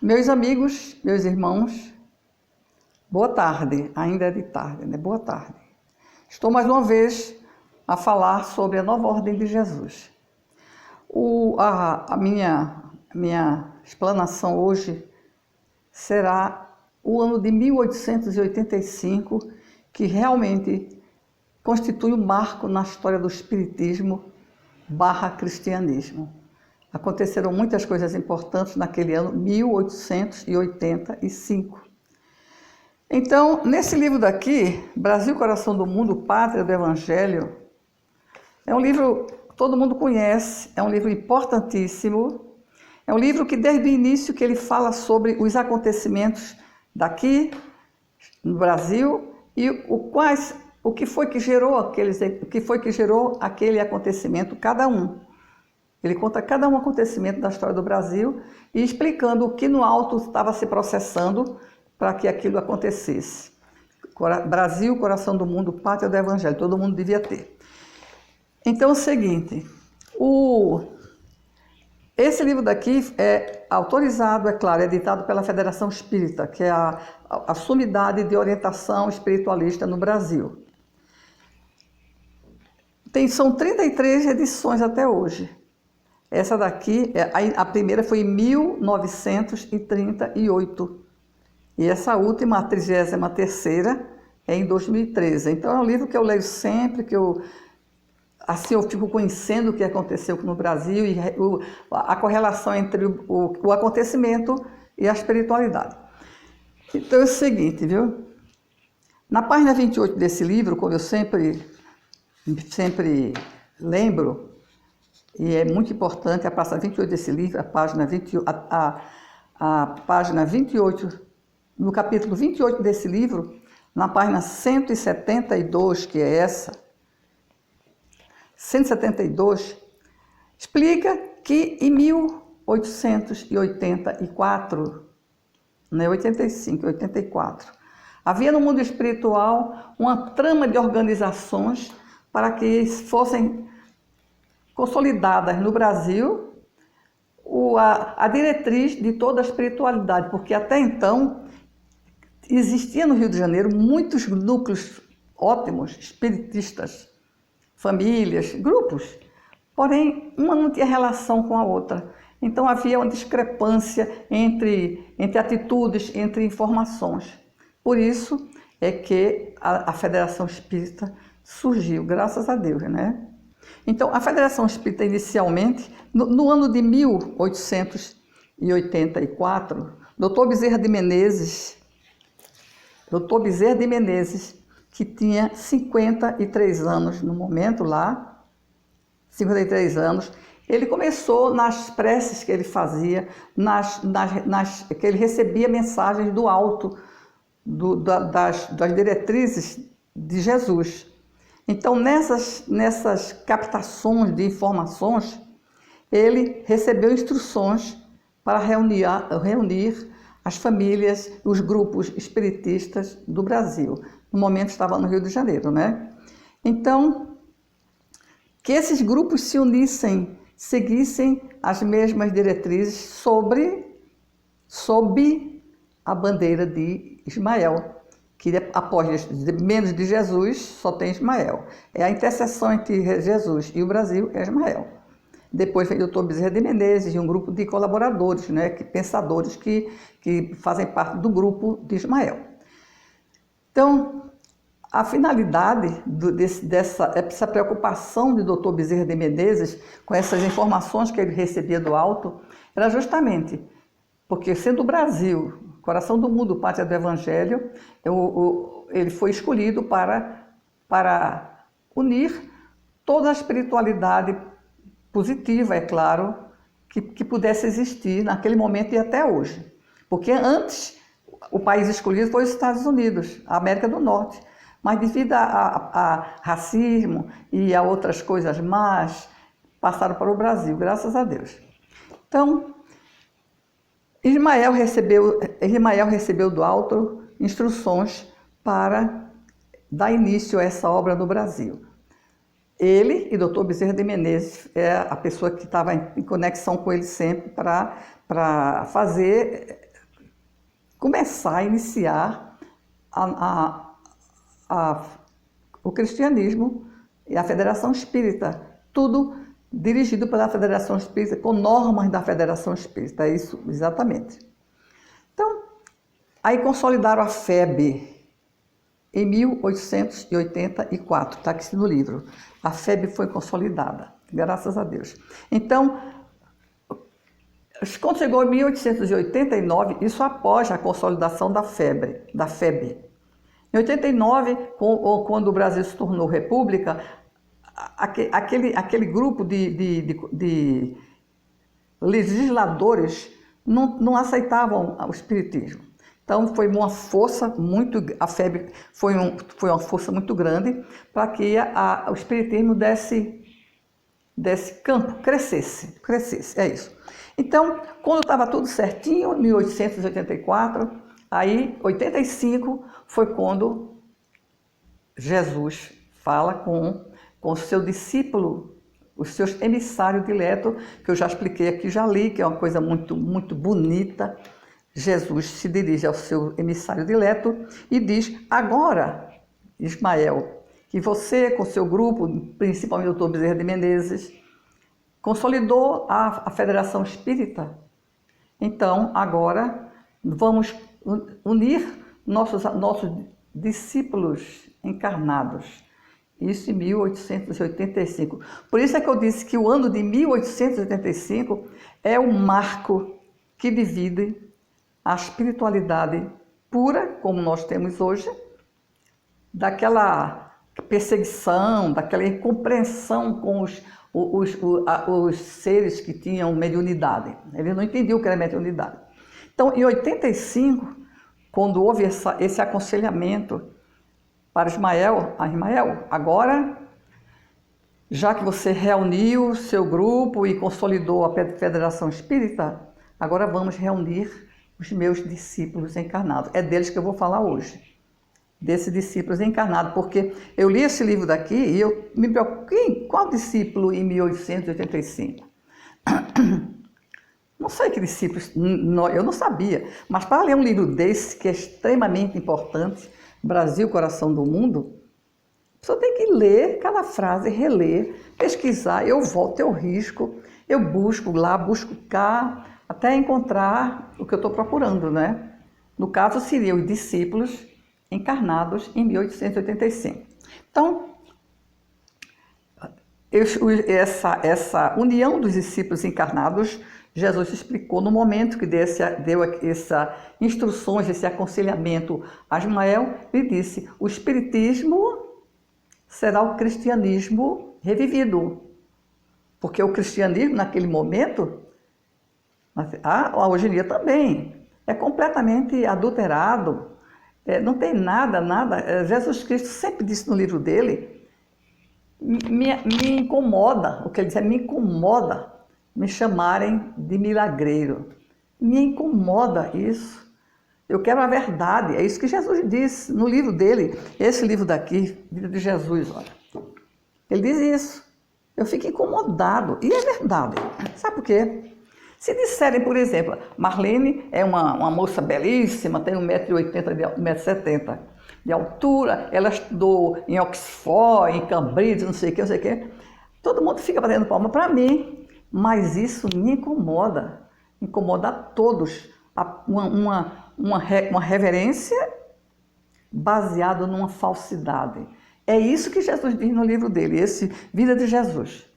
Meus amigos, meus irmãos, boa tarde, ainda é de tarde, né? Boa tarde. Estou mais uma vez a falar sobre a nova ordem de Jesus. A minha explanação hoje será o ano de 1885, que realmente constitui um marco na história do espiritismo / cristianismo. Aconteceram muitas coisas importantes naquele ano 1885. Então, nesse livro daqui, Brasil, Coração do Mundo, Pátria do Evangelho, é um livro que todo mundo conhece, é um livro importantíssimo, é um livro que desde o início que ele fala sobre os acontecimentos daqui no Brasil e o que foi que gerou aquele acontecimento, cada um. Ele conta cada um acontecimento da história do Brasil e explicando o que no alto estava se processando para que aquilo acontecesse. Brasil, Coração do Mundo, Pátria do Evangelho, todo mundo devia ter. Então é o seguinte, esse livro daqui é autorizado, é claro, é editado pela Federação Espírita, que é a sumidade de orientação espiritualista no Brasil. São 33 edições até hoje. Essa daqui, a primeira foi em 1938 e essa última, a 33ª, é em 2013. Então é um livro que eu leio sempre, assim eu fico conhecendo o que aconteceu no Brasil e a correlação entre o acontecimento e a espiritualidade. Então é o seguinte, viu? Na página 28 desse livro, como eu sempre lembro, e é muito importante, a página 28 desse livro, a página 28, no capítulo 28 desse livro, na página 172, que é essa, 172, explica que em 1884, né, 85, 84, havia no mundo espiritual uma trama de organizações para que fossem consolidadas no Brasil a diretriz de toda a espiritualidade, porque até então existia no Rio de Janeiro muitos núcleos ótimos, espiritistas, famílias, grupos, porém uma não tinha relação com a outra. Então havia uma discrepância entre atitudes, entre informações. Por isso é que a Federação Espírita surgiu, graças a Deus, né? Então, a Federação Espírita, inicialmente, no ano de 1884, Dr. Bezerra de Menezes, que tinha 53 anos no momento lá, 53 anos, ele começou nas preces que ele fazia, que ele recebia mensagens do alto, das diretrizes de Jesus. Então, nessas captações de informações, ele recebeu instruções para reunir as famílias, os grupos espiritistas do Brasil. No momento estava no Rio de Janeiro, né? Então, que esses grupos se unissem, seguissem as mesmas diretrizes sob a bandeira de Ismael, que após menos de Jesus só tem Ismael. É a intercessão entre Jesus e o Brasil é Ismael. Depois vem o Dr. Bezerra de Menezes e um grupo de colaboradores, né, pensadores que fazem parte do grupo de Ismael. Então, a finalidade dessa preocupação de Dr. Bezerra de Menezes com essas informações que ele recebia do alto era justamente porque, sendo o Brasil Coração do Mundo, Pátria do Evangelho, ele foi escolhido para unir toda a espiritualidade positiva, é claro, que pudesse existir naquele momento e até hoje. Porque antes, o país escolhido foi os Estados Unidos, a América do Norte. Mas devido a racismo e a outras coisas más, passaram para o Brasil, graças a Deus. Então, Ismael recebeu do alto instruções para dar início a essa obra no Brasil. Ele e Dr. Bezerra de Menezes é a pessoa que estava em conexão com ele sempre para fazer começar a iniciar o cristianismo e a Federação Espírita, tudo dirigido pela Federação Espírita, com normas da Federação Espírita, é isso exatamente. Então, aí consolidaram a FEB em 1884, está aqui no livro. A FEB foi consolidada, graças a Deus. Então, quando chegou em 1889, isso após a consolidação da FEB. Em 89, quando o Brasil se tornou república, aquele grupo de legisladores não aceitavam o espiritismo. Então foi uma força a FEB foi uma força muito grande para que o espiritismo desse campo, crescesse, é isso. Então, quando estava tudo certinho, em 1884, aí 85 foi quando Jesus fala com o seu discípulo, os seus emissários diletos, que eu já expliquei aqui, já li, que é uma coisa muito, muito bonita. Jesus se dirige ao seu emissário dileto e diz: agora, Ismael, que você com seu grupo, principalmente o Dr. Bezerra de Menezes, consolidou a Federação Espírita. Então, agora, vamos unir nossos discípulos encarnados. Isso em 1885. Por isso é que eu disse que o ano de 1885 é o marco que divide a espiritualidade pura, como nós temos hoje, daquela perseguição, daquela incompreensão com os seres que tinham mediunidade. Eles não entendiam o que era mediunidade. Então, em 85, quando houve esse aconselhamento para Ismael, agora, já que você reuniu o seu grupo e consolidou a Federação Espírita, agora vamos reunir os meus discípulos encarnados. É deles que eu vou falar hoje, desses discípulos encarnados, porque eu li esse livro daqui e eu me preocupei, qual discípulo em 1885? Não sei que discípulos, eu não sabia, mas para ler um livro desse, que é extremamente importante, Brasil, Coração do Mundo, a pessoa tem que ler cada frase, reler, pesquisar, eu volto, eu risco, eu busco lá, busco cá, até encontrar o que eu estou procurando, né? No caso, seriam os discípulos encarnados em 1885. Então, essa união dos discípulos encarnados, Jesus explicou no momento que deu essas instruções, esse aconselhamento a Ismael, ele disse: o espiritismo será o cristianismo revivido. Porque o cristianismo, naquele momento, hoje em dia também, é completamente adulterado, não tem nada. Jesus Cristo sempre disse no livro dele, me incomoda, o que ele diz me incomoda me chamarem de milagreiro. Me incomoda isso. Eu quero a verdade. É isso que Jesus disse no livro dele. Esse livro daqui, Vida de Jesus, olha. Ele diz isso. Eu fico incomodado. E é verdade. Sabe por quê? Se disserem, por exemplo, Marlene é uma moça belíssima, tem 1,80 m, 1,70 m de altura, ela estudou em Oxford, em Cambridge, não sei o que. Todo mundo fica batendo palma para mim. Mas isso me incomoda a todos, uma reverência baseada numa falsidade. É isso que Jesus diz no livro dele, esse Vida de Jesus.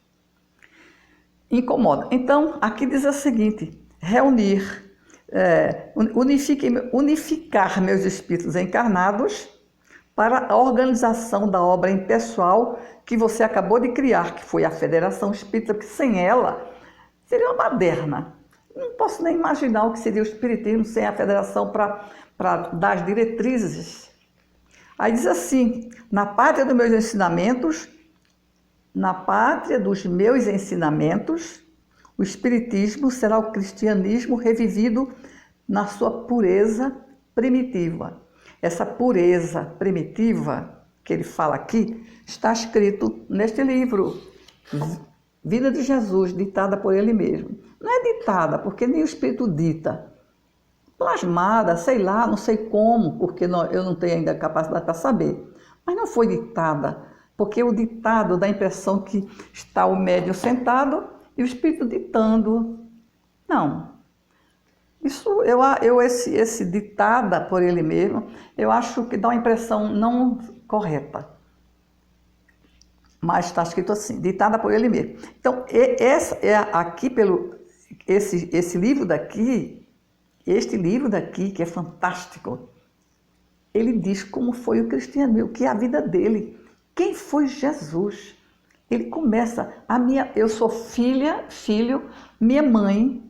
Incomoda. Então, aqui diz o seguinte: reunir, unificar meus espíritos encarnados para a organização da obra impessoal que você acabou de criar, que foi a Federação Espírita, que sem ela seria uma baderna. Não posso nem imaginar o que seria o espiritismo sem a Federação para dar as diretrizes. Aí diz assim: na pátria dos meus ensinamentos, o espiritismo será o cristianismo revivido na sua pureza primitiva. Essa pureza primitiva que ele fala aqui está escrito neste livro, Vida de Jesus, ditada por ele mesmo. Não é ditada, porque nem o Espírito dita. plasmada, sei lá, não sei como, porque eu não tenho ainda capacidade para saber. Mas não foi ditada, porque o ditado dá a impressão que está o médium sentado e o espírito ditando. Não. Isso, esse ditada por ele mesmo, eu acho que dá uma impressão não correta. Mas está escrito assim, ditada por ele mesmo. Então, esse livro daqui, este livro daqui, que é fantástico, ele diz como foi o cristianismo, que é a vida dele. Quem foi Jesus? Ele começa, eu sou filho, minha mãe,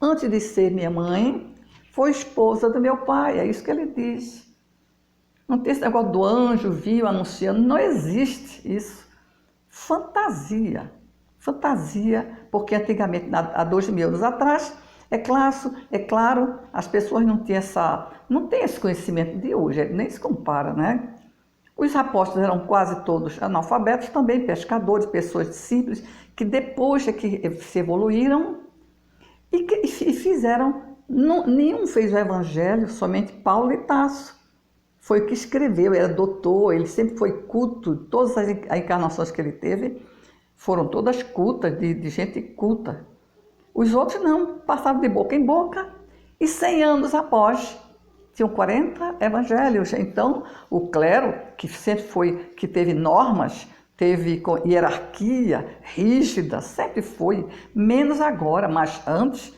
antes de ser minha mãe, foi esposa do meu pai, é isso que ele diz. Não tem esse negócio do anjo viu anunciando, não existe isso. Fantasia, porque antigamente, há 2000 anos atrás, é claro, as pessoas não têm esse conhecimento de hoje, nem se compara, né? Os apóstolos eram quase todos analfabetos, também pescadores, pessoas simples, que depois é que se evoluíram e fizeram, nenhum fez o evangelho, somente Paulo e Tasso. Foi o que escreveu, era doutor, ele sempre foi culto, todas as encarnações que ele teve foram todas cultas, de gente culta. Os outros não, passaram de boca em boca e 100 anos após, tinham 40 evangelhos. Então, o clero, que sempre que teve normas, teve hierarquia rígida, sempre foi, menos agora, mas antes,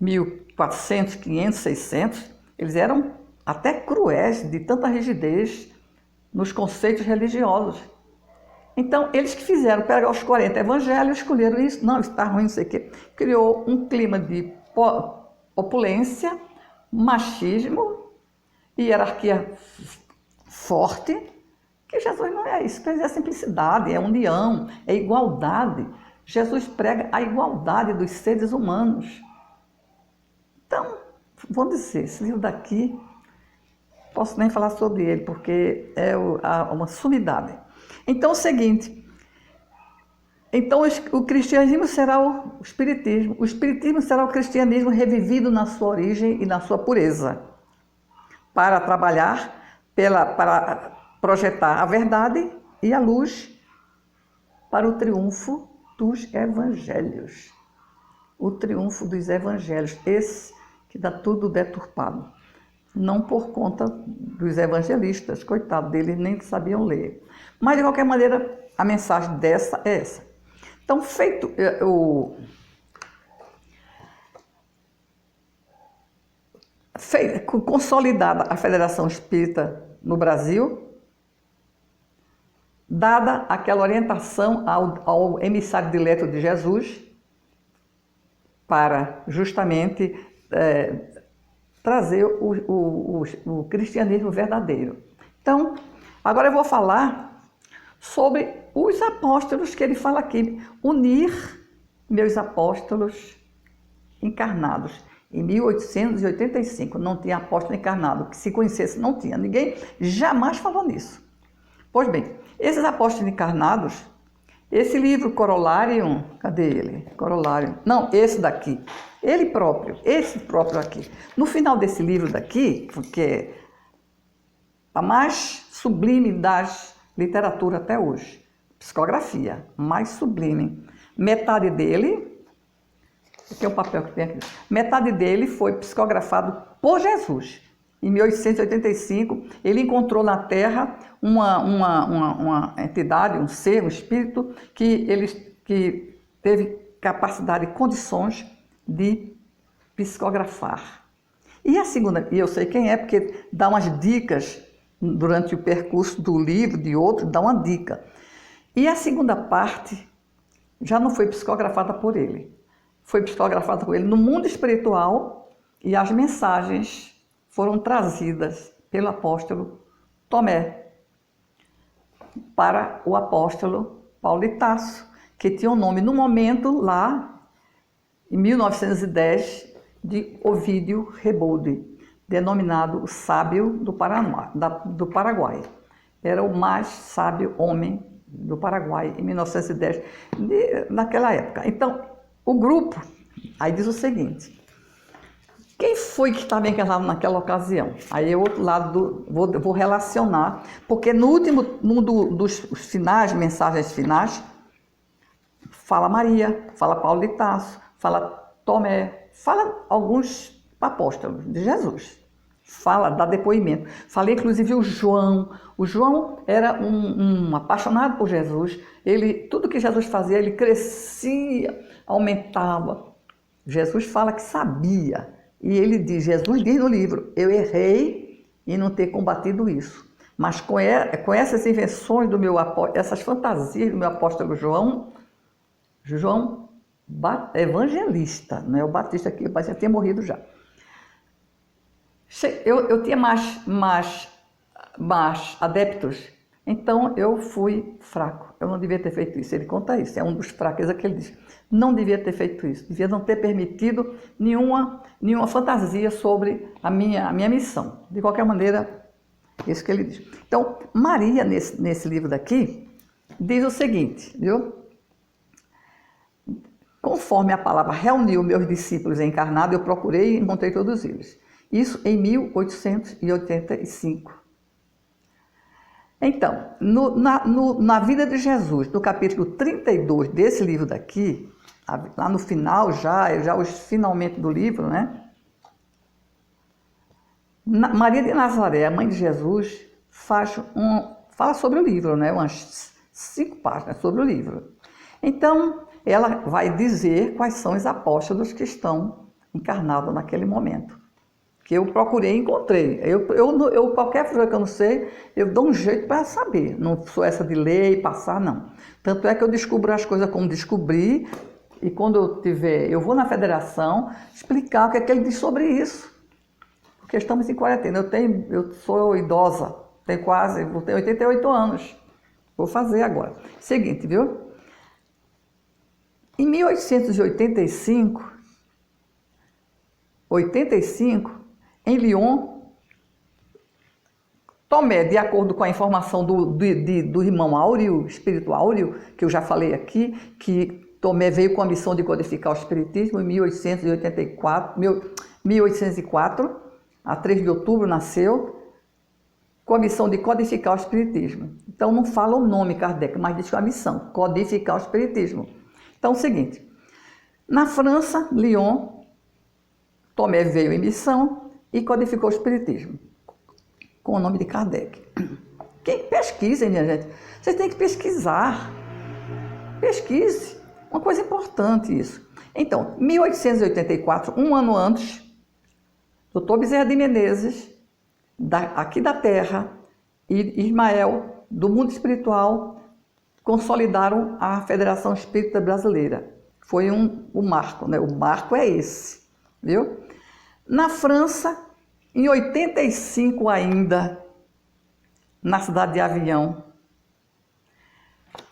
1400, 500, 600, eles eram até cruéis, de tanta rigidez nos conceitos religiosos. Então, eles que fizeram pegar os 40 evangelhos, escolheram isso, não, isso está ruim, não sei o quê. Criou um clima de opulência, machismo, hierarquia forte, que Jesus não é isso, é simplicidade, é união, é igualdade. Jesus prega a igualdade dos seres humanos. Então, vou dizer, esse livro daqui, posso nem falar sobre ele, porque é uma sumidade. Então, é o seguinte, então o cristianismo será o espiritismo será o cristianismo revivido na sua origem e na sua pureza, para trabalhar, para projetar a verdade e a luz para o triunfo dos evangelhos. O triunfo dos evangelhos, esse que dá tudo deturpado. Não por conta dos evangelistas, coitado deles, nem sabiam ler. Mas, de qualquer maneira, a mensagem dessa é essa. Então, consolidada a Federação Espírita no Brasil, dada aquela orientação ao emissário dileto de Jesus, para justamente trazer o cristianismo verdadeiro. Então, agora eu vou falar sobre os apóstolos que ele fala aqui. Unir meus apóstolos encarnados. Em 1885 não tinha apóstolo encarnado, que se conhecesse não tinha. Ninguém jamais falou nisso. Pois bem, esses apóstolos encarnados, esse livro Corolarium, cadê ele? Corolarium, não, esse daqui. Esse próprio aqui. No final desse livro daqui, que é a mais sublime das literaturas até hoje, psicografia, mais sublime. Metade dele, aqui é o papel que tem aqui, metade dele foi psicografado por Jesus. Em 1885, ele encontrou na Terra uma entidade, um ser, um espírito, que teve capacidade e condições de psicografar. E a segunda, e eu sei quem é, porque dá umas dicas durante o percurso do livro, de outro, dá uma dica. E a segunda parte já não foi psicografada por ele. Foi psicografada por ele no mundo espiritual e as mensagens foram trazidas pelo apóstolo Tomé para o apóstolo Paulo de Tarso, que tinha o nome no momento lá, em 1910, de Ovídio Rebolde, denominado o sábio do Paraguai. Era o mais sábio homem do Paraguai, em 1910, naquela época. Então, o grupo, aí diz o seguinte, Quem foi que estava encarnado naquela ocasião? Aí é o outro lado vou relacionar, porque no último, dos finais, mensagens finais, fala Maria, fala Paulo de Tarso, fala Tomé, fala alguns apóstolos de Jesus. Fala, dá depoimento. Falei inclusive o João. O João era um apaixonado por Jesus. Tudo que Jesus fazia, ele crescia, aumentava. Jesus fala que sabia. E ele diz, Jesus diz no livro, eu errei em não ter combatido isso. Mas com essas invenções essas fantasias do meu apóstolo João evangelista, não é o Batista, que o Batista tinha morrido já. Eu tinha mais adeptos, então eu fui fraco. Eu não devia ter feito isso. Ele conta isso, é um dos fraquezas que ele diz. Não devia ter feito isso, devia não ter permitido nenhuma fantasia sobre a minha missão. De qualquer maneira, é isso que ele diz. Então, Maria, nesse livro daqui, diz o seguinte, viu? Conforme a palavra reuniu meus discípulos encarnados, eu procurei e encontrei todos eles. Isso em 1885. Então, na vida de Jesus, no capítulo 32 desse livro daqui, lá no final, já os finalmente do livro, né? Maria de Nazaré, a mãe de Jesus, fala sobre o livro, né? Umas 5 páginas sobre o livro. Então, ela vai dizer quais são os apóstolos que estão encarnados naquele momento. Que eu procurei e encontrei. Qualquer coisa que eu não sei, eu dou um jeito para saber. Não sou essa de ler e passar, não. Tanto é que eu descubro as coisas como descobri, e quando eu vou na federação explicar o que é que ele diz sobre isso. Porque estamos em quarentena. Eu sou idosa, vou ter 88 anos. Vou fazer agora. Seguinte, viu? Em 1885, em Lyon, Tomé, de acordo com a informação do irmão Áureo, espírito Áureo, que eu já falei aqui, que Tomé veio com a missão de codificar o espiritismo em 1804, a 3 de outubro nasceu, com a missão de codificar o espiritismo. Então não fala o nome Kardec, mas diz que é a missão, codificar o espiritismo. Então é o seguinte, na França, Lyon, Tomé veio em missão e codificou o espiritismo, com o nome de Kardec. Quem pesquisa, minha gente, vocês têm que pesquisar. Pesquise, uma coisa importante isso. Então, 1884, um ano antes, Dr. Bezerra de Menezes, aqui da Terra, e Ismael, do mundo espiritual, consolidaram a Federação Espírita Brasileira. Foi o marco, né? O marco é esse, viu? Na França, em 85 ainda, na cidade de Avião.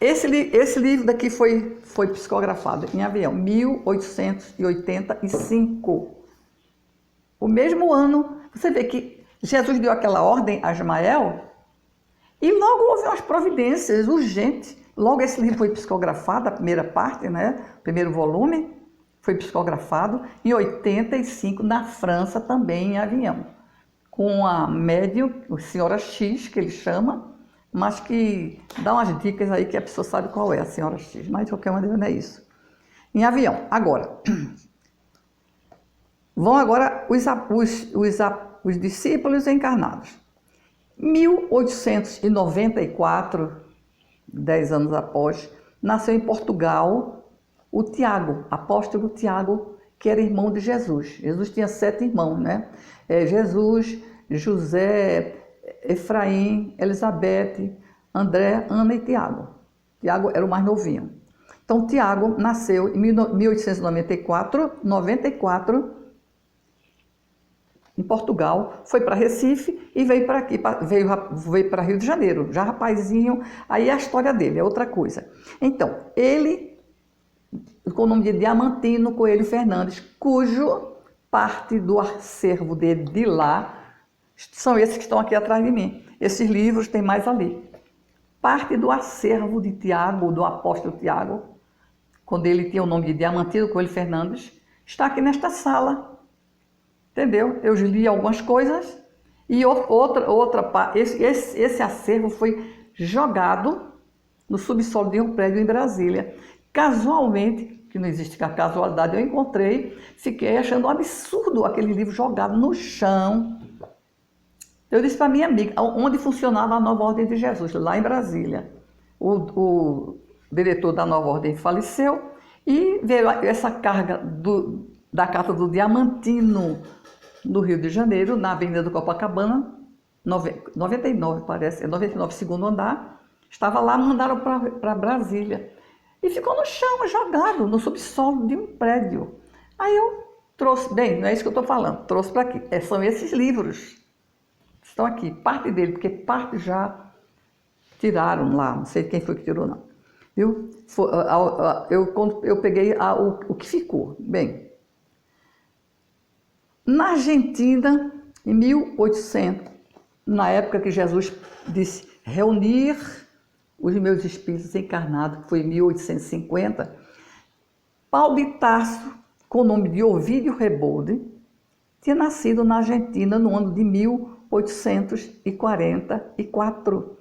Esse livro daqui foi psicografado em Avião, 1885. O mesmo ano, você vê que Jesus deu aquela ordem a Ismael e logo houve umas providências urgentes. Logo esse livro foi psicografado, a primeira parte, né? O primeiro volume foi psicografado em 85 na França, também em Avião, com a médium, a senhora X, que ele chama, mas que dá umas dicas aí que a pessoa sabe qual é a senhora X, mas de qualquer maneira não é isso. Em Avião. Agora, vão agora os discípulos encarnados. 1894, 10 anos após, nasceu em Portugal o Tiago, apóstolo Tiago, que era irmão de Jesus. Jesus tinha 7 irmãos, né? Jesus, José, Efraim, Elizabeth, André, Ana e Tiago. Tiago era o mais novinho. Então, Tiago nasceu em 1894, em Portugal, foi para Recife e veio para aqui, veio para Rio de Janeiro, já rapazinho. Aí a história dele é outra coisa. Então, ele, com o nome de Diamantino Coelho Fernandes, cujo parte do acervo dele de lá são esses que estão aqui atrás de mim. Esses livros tem mais ali. Parte do acervo de Tiago, do apóstolo Tiago, quando ele tinha o nome de Diamantino Coelho Fernandes, está aqui nesta sala. entendeu? Eu li algumas coisas e esse acervo foi jogado no subsolo de um prédio em Brasília. Casualmente, que não existe casualidade, eu encontrei, fiquei achando um absurdo aquele livro jogado no chão. Eu disse para minha amiga, onde funcionava a Nova Ordem de Jesus, lá em Brasília. O diretor da Nova Ordem faleceu e veio essa carga da Carta do Diamantino, no Rio de Janeiro, na Avenida do Copacabana, 99 parece, 99 segundo andar, estava lá, mandaram para Brasília. E ficou no chão, jogado, no subsolo de um prédio. Aí eu trouxe, bem, não é isso que eu estou falando, trouxe para aqui. São esses livros. Estão aqui, parte dele, porque parte já tiraram lá, não sei quem foi que tirou não. Viu? Eu peguei o que ficou. Bem, na Argentina, em 1800, na época que Jesus disse reunir os meus espíritos encarnados, que foi em 1850, Paulo de Tarso, com o nome de Ovídio Rebolde, tinha nascido na Argentina no ano de 1844.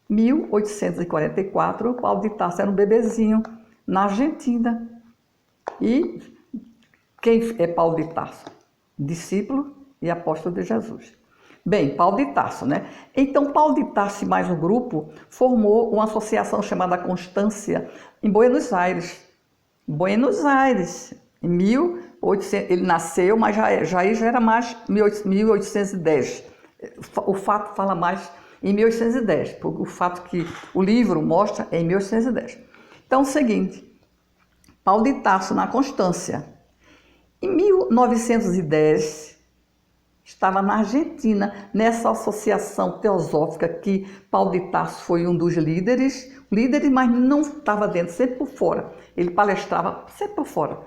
1844, Paulo de Tarso era um bebezinho na Argentina. E quem é Paulo de Tarso? Discípulo e apóstolo de Jesus. Bem, Paulo de Tarso, né? Então, Paulo de Tarso e mais um grupo formou uma associação chamada Constância em Buenos Aires. Buenos Aires, em 1800, ele nasceu, mas já era mais 1810. O fato fala mais em 1810, o fato que o livro mostra é em 1810. Então, é o seguinte, Paulo de Tarso na Constância. Em 1910, estava na Argentina, nessa associação teosófica que Paulo de Tarso foi um dos líderes, mas não estava dentro, sempre por fora. Ele palestrava sempre por fora,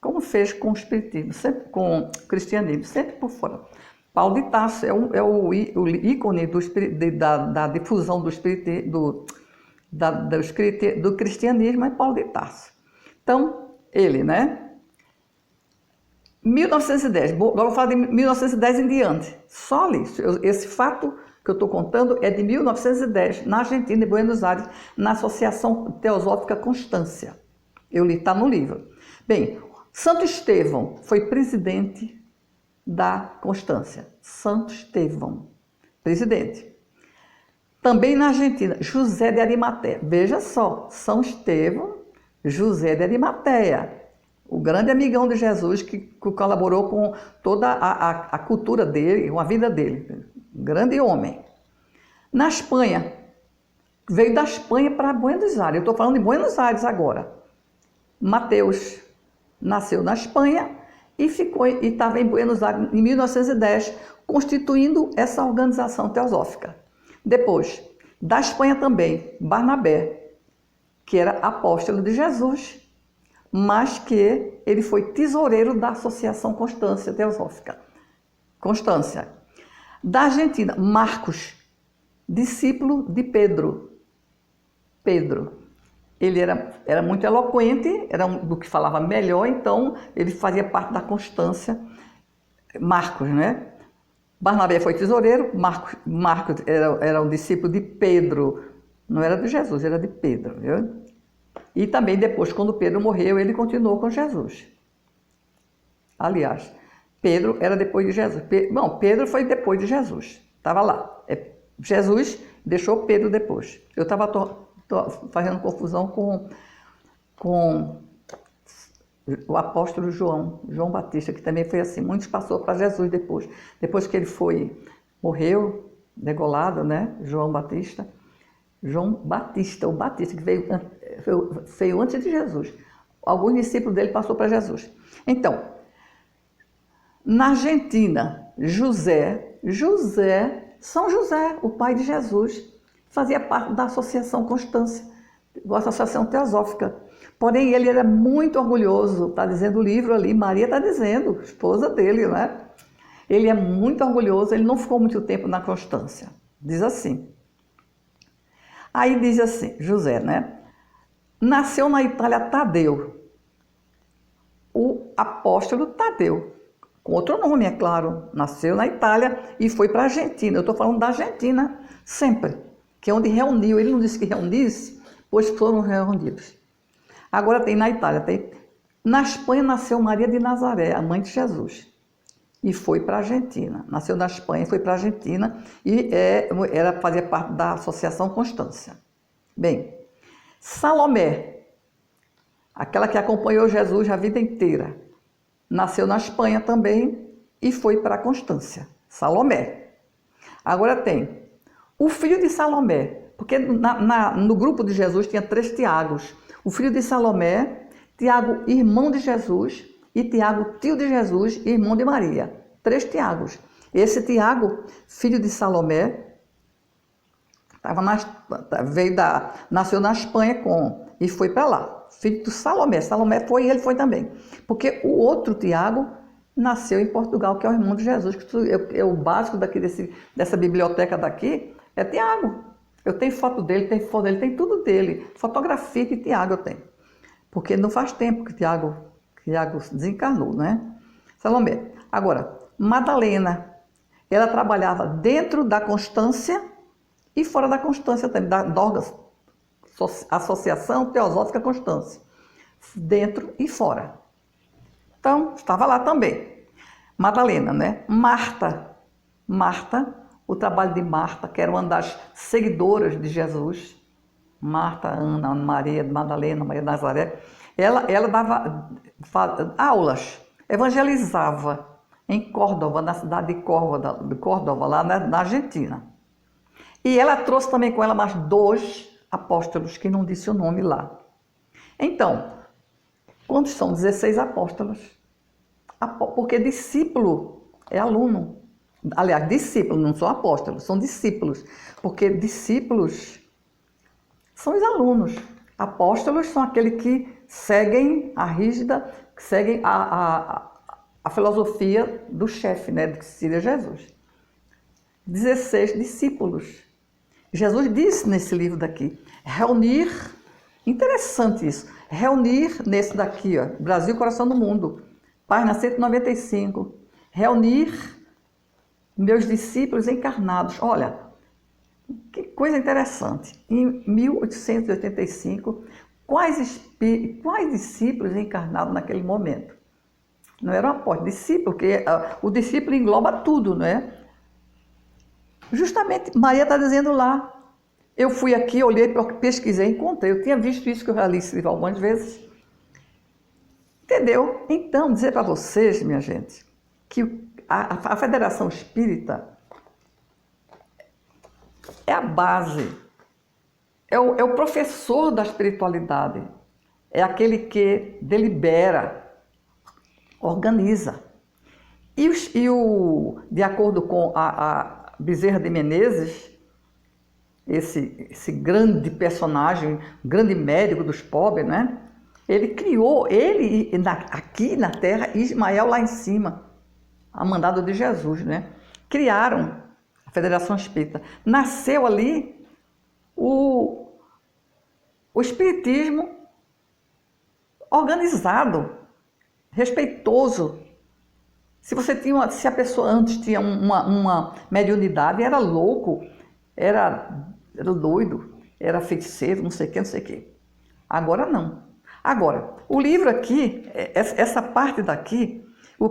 como fez com o espiritismo, sempre com o cristianismo, sempre por fora. Paulo de Tarso é o ícone da difusão do cristianismo, é Paulo de Tarso. Então, ele, né? 1910, agora eu vou falar de 1910 em diante, só ali, esse fato que eu estou contando é de 1910, na Argentina, em Buenos Aires, na Associação Teosófica Constância. Eu li, está no livro. Bem, Santo Estevão foi presidente da Constância. Santo Estevão, presidente. Também na Argentina, José de Arimateia. Veja só, São Estevão, José de Arimateia, o grande amigão de Jesus que colaborou com toda a cultura dele, com a vida dele. Grande homem. Na Espanha, veio da Espanha para Buenos Aires. Eu estou falando de Buenos Aires agora. Mateus nasceu na Espanha e estava em Buenos Aires em 1910, constituindo essa organização teosófica. Depois, da Espanha também, Barnabé, que era apóstolo de Jesus, mas que ele foi tesoureiro da Associação Constância Teosófica. Constância. Da Argentina, Marcos, discípulo de Pedro. Pedro. Ele era muito eloquente, era do que falava melhor, então ele fazia parte da Constância. Marcos, né? Barnabé foi tesoureiro, Marcos era um discípulo de Pedro, não era de Jesus, era de Pedro, viu? E também depois, quando Pedro morreu, ele continuou com Jesus. Aliás, Pedro era depois de Jesus. Pedro foi depois de Jesus, estava lá. Jesus deixou Pedro depois. Eu estava fazendo confusão com o apóstolo João Batista, que também foi assim, muitos passou para Jesus depois que ele morreu, degolado, né, João Batista, o Batista, que veio antes de Jesus. Alguns discípulos dele passou para Jesus. Então, na Argentina, São José, o pai de Jesus, fazia parte da Associação Constância, da Associação Teosófica. Porém, ele era muito orgulhoso, está dizendo o livro ali, Maria está dizendo, esposa dele, né? Ele é muito orgulhoso, ele não ficou muito tempo na Constância. Diz assim. Aí diz assim, José, né? Nasceu na Itália Tadeu, o apóstolo Tadeu. com outro nome, é claro. Nasceu na Itália e foi para a Argentina. Eu estou falando da Argentina sempre, que é onde reuniu. Ele não disse que reunisse, pois foram reunidos. Agora tem na Itália, tem. Na Espanha nasceu Maria de Nazaré, a mãe de Jesus, e foi para a Argentina. Nasceu na Espanha, foi para a Argentina e fazia parte da Associação Constância. Bem, Salomé, aquela que acompanhou Jesus a vida inteira, nasceu na Espanha também e foi para a Constância. Salomé. Agora tem o filho de Salomé, porque no grupo de Jesus tinha 3 Tiagos. O filho de Salomé, Tiago, irmão de Jesus, e Tiago, tio de Jesus e irmão de Maria. 3 Tiagos. Esse Tiago, filho de Salomé, nasceu na Espanha e foi para lá. Filho de Salomé. Salomé foi e ele foi também. Porque o outro Tiago nasceu em Portugal, que é o irmão de Jesus. Que é o básico dessa biblioteca daqui, é Tiago. Eu tenho foto dele, tem tudo dele. Fotografia de Tiago eu tenho. Porque não faz tempo que Tiago desencarnou, né? Salomé. Agora, Madalena, ela trabalhava dentro da Constância e fora da Constância também, da Associação Teosófica Constância, dentro e fora. Então, estava lá também. Madalena, né? Marta, o trabalho de Marta, que era uma das seguidoras de Jesus, Marta, Ana, Maria, Madalena, Maria de Nazaré, ela dava aulas, evangelizava em Córdoba, na cidade de Córdoba, lá na Argentina. E ela trouxe também com ela mais 2 apóstolos, que não disse o nome lá. Então, quantos são? 16 apóstolos. Porque discípulo é aluno. Aliás, discípulos não são apóstolos, são discípulos. Porque discípulos são os alunos. Apóstolos são aqueles que seguem a rígida, que seguem a filosofia do chefe, né, que seria Jesus. 16 discípulos. Jesus disse nesse livro daqui, interessante isso, reunir nesse daqui, ó, Brasil, Coração do Mundo, página 195, reunir meus discípulos encarnados. Olha, que coisa interessante. Em 1885, quais discípulos encarnados naquele momento? Não era um apóstolo, discípulo, porque o discípulo engloba tudo, não é? Justamente, Maria está dizendo lá. Eu fui aqui, olhei, pesquisei, encontrei. Eu tinha visto isso, que eu já li esse livro algumas vezes. Entendeu? Então, dizer para vocês, minha gente, que a Federação Espírita é a base, é o professor da espiritualidade, é aquele que delibera, organiza. De acordo com a Bezerra de Menezes, esse grande personagem, grande médico dos pobres, né? Ele criou, aqui na Terra, e Ismael lá em cima, a mandado de Jesus, né? Criaram a Federação Espírita. Nasceu ali o espiritismo organizado, respeitoso. Se a pessoa antes tinha uma mediunidade, era louco, era doido, era feiticeiro, não sei o que. Agora não. Agora, o livro aqui, essa parte daqui,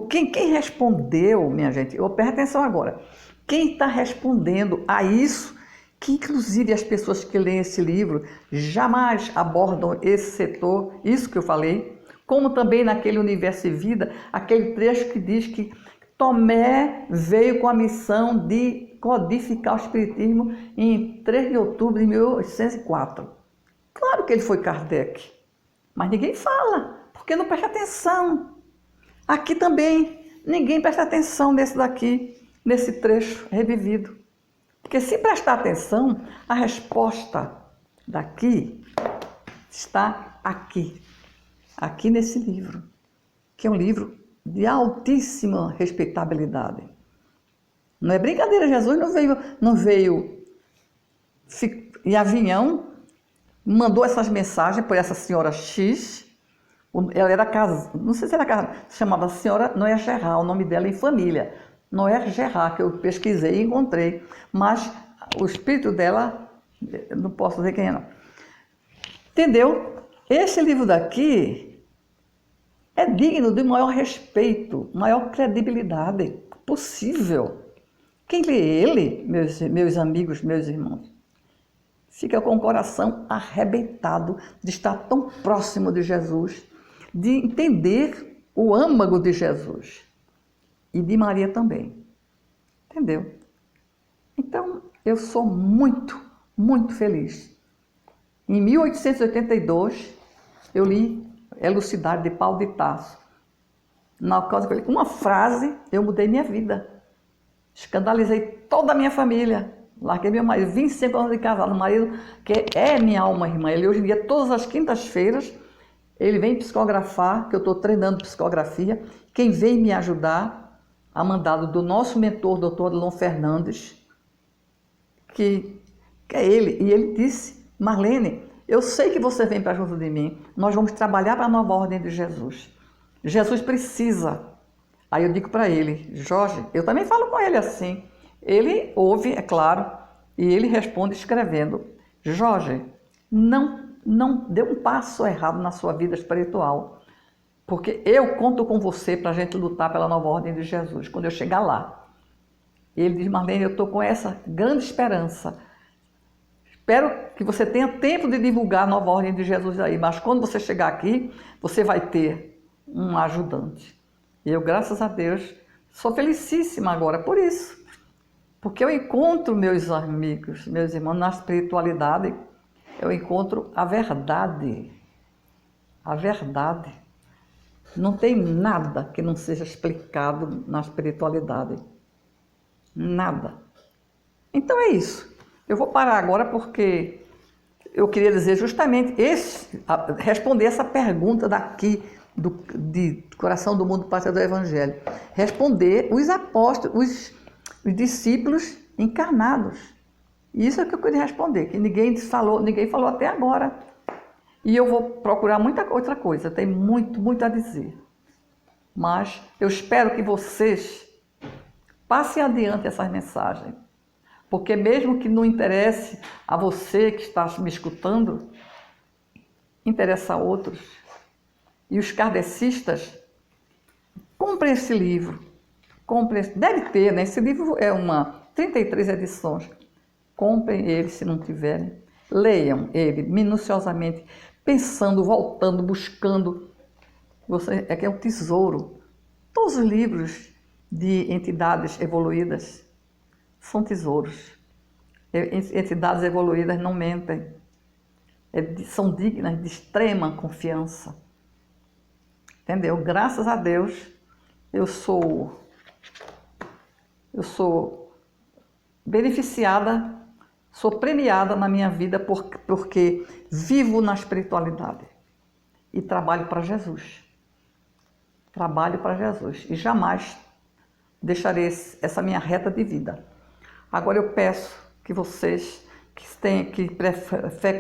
quem respondeu, minha gente, presta atenção agora, quem está respondendo a isso, que inclusive as pessoas que leem esse livro jamais abordam esse setor, isso que eu falei, como também naquele Universo e Vida, aquele trecho que diz que Tomé veio com a missão de codificar o Espiritismo em 3 de outubro de 1804. Claro que ele foi Kardec, mas ninguém fala, porque não presta atenção. Aqui também, ninguém presta atenção nesse trecho revivido. Porque se prestar atenção, a resposta daqui está aqui nesse livro, que é um livro de altíssima respeitabilidade. Não é brincadeira, Jesus não veio em avião, mandou essas mensagens por essa senhora X, Ela era casada, não sei se era casada, se chamava Senhora Noé Gerard, o nome dela em família. Noé Gerard, que eu pesquisei e encontrei. Mas o espírito dela, não posso dizer quem é, não. Entendeu? Esse livro daqui é digno de maior respeito, maior credibilidade possível. Quem lê ele, meus amigos, meus irmãos, fica com o coração arrebentado de estar tão próximo de Jesus, de entender o âmago de Jesus e de Maria também. Entendeu? Então, eu sou muito, muito feliz. Em 1882, eu li Elucidade de Paulo de Tarso. Na causa que eu li uma frase, eu mudei minha vida. Escandalizei toda a minha família. Larguei meu marido, 25 anos de casado, marido que é minha alma irmã. Ele hoje em dia, todas as quintas-feiras, ele vem psicografar, que eu estou treinando psicografia. Quem vem me ajudar, a mandado do nosso mentor, doutor Adilon Fernandes, que é ele. E ele disse, Marlene, eu sei que você vem para junto de mim, nós vamos trabalhar para a nova ordem de Jesus. Jesus precisa. Aí eu digo para ele, Jorge, eu também falo com ele assim. Ele ouve, é claro, e ele responde escrevendo, Jorge, não dê um passo errado na sua vida espiritual, porque eu conto com você para a gente lutar pela nova ordem de Jesus, quando eu chegar lá. Ele diz, Marlene, eu estou com essa grande esperança. Espero que você tenha tempo de divulgar a nova ordem de Jesus aí, mas quando você chegar aqui, você vai ter um ajudante. E eu, graças a Deus, sou felicíssima agora por isso. Porque eu encontro meus amigos, meus irmãos, na espiritualidade, eu encontro a verdade. A verdade. Não tem nada que não seja explicado na espiritualidade. Nada. Então é isso. Eu vou parar agora porque eu queria dizer justamente responder essa pergunta daqui, de Coração do Mundo, Pátria do Evangelho. Responder os apóstolos, os discípulos encarnados. Isso é o que eu queria responder, que ninguém falou até agora. E eu vou procurar muita outra coisa, tem muito a dizer. Mas eu espero que vocês passem adiante essas mensagens. Porque mesmo que não interesse a você que está me escutando, interessa a outros. E os kardecistas, comprem esse livro. Deve ter, né? Esse livro é 33 edições. Comprem ele se não tiverem. Leiam ele minuciosamente, pensando, voltando, buscando. É que é um tesouro. Todos os livros de entidades evoluídas são tesouros. Entidades evoluídas não mentem. São dignas de extrema confiança. Entendeu? Graças a Deus, eu sou beneficiada, sou premiada na minha vida porque vivo na espiritualidade e trabalho para Jesus. Trabalho para Jesus e jamais deixarei essa minha reta de vida. Agora eu peço que vocês que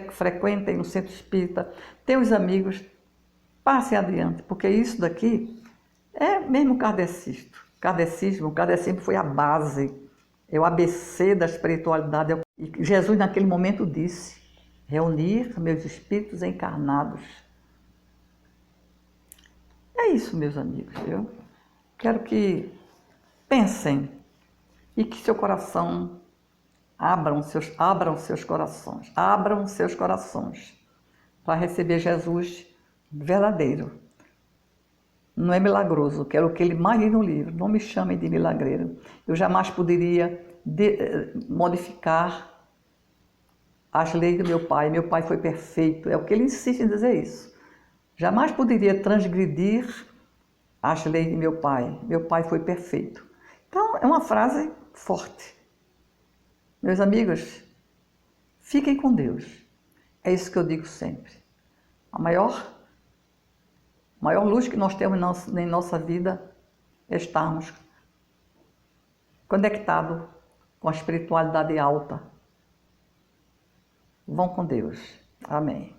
frequentem o centro espírita, tenham os amigos, passem adiante, porque isso daqui é mesmo kardecismo. O kardecismo foi a base, é o ABC da espiritualidade. E Jesus naquele momento disse, reunir meus espíritos encarnados. É isso, meus amigos. Eu quero que pensem e que seu coração abram seus corações para receber Jesus verdadeiro. Não é milagroso, quero o que ele mais diz no livro, não me chamem de milagreiro. Eu jamais poderia modificar as leis do meu pai foi perfeito, é o que ele insiste em dizer isso. Jamais poderia transgredir as leis de meu pai foi perfeito. Então, é uma frase forte. Meus amigos, fiquem com Deus. É isso que eu digo sempre. A maior luz que nós temos em nossa vida é estarmos conectados com a espiritualidade alta. Vão com Deus. Amém.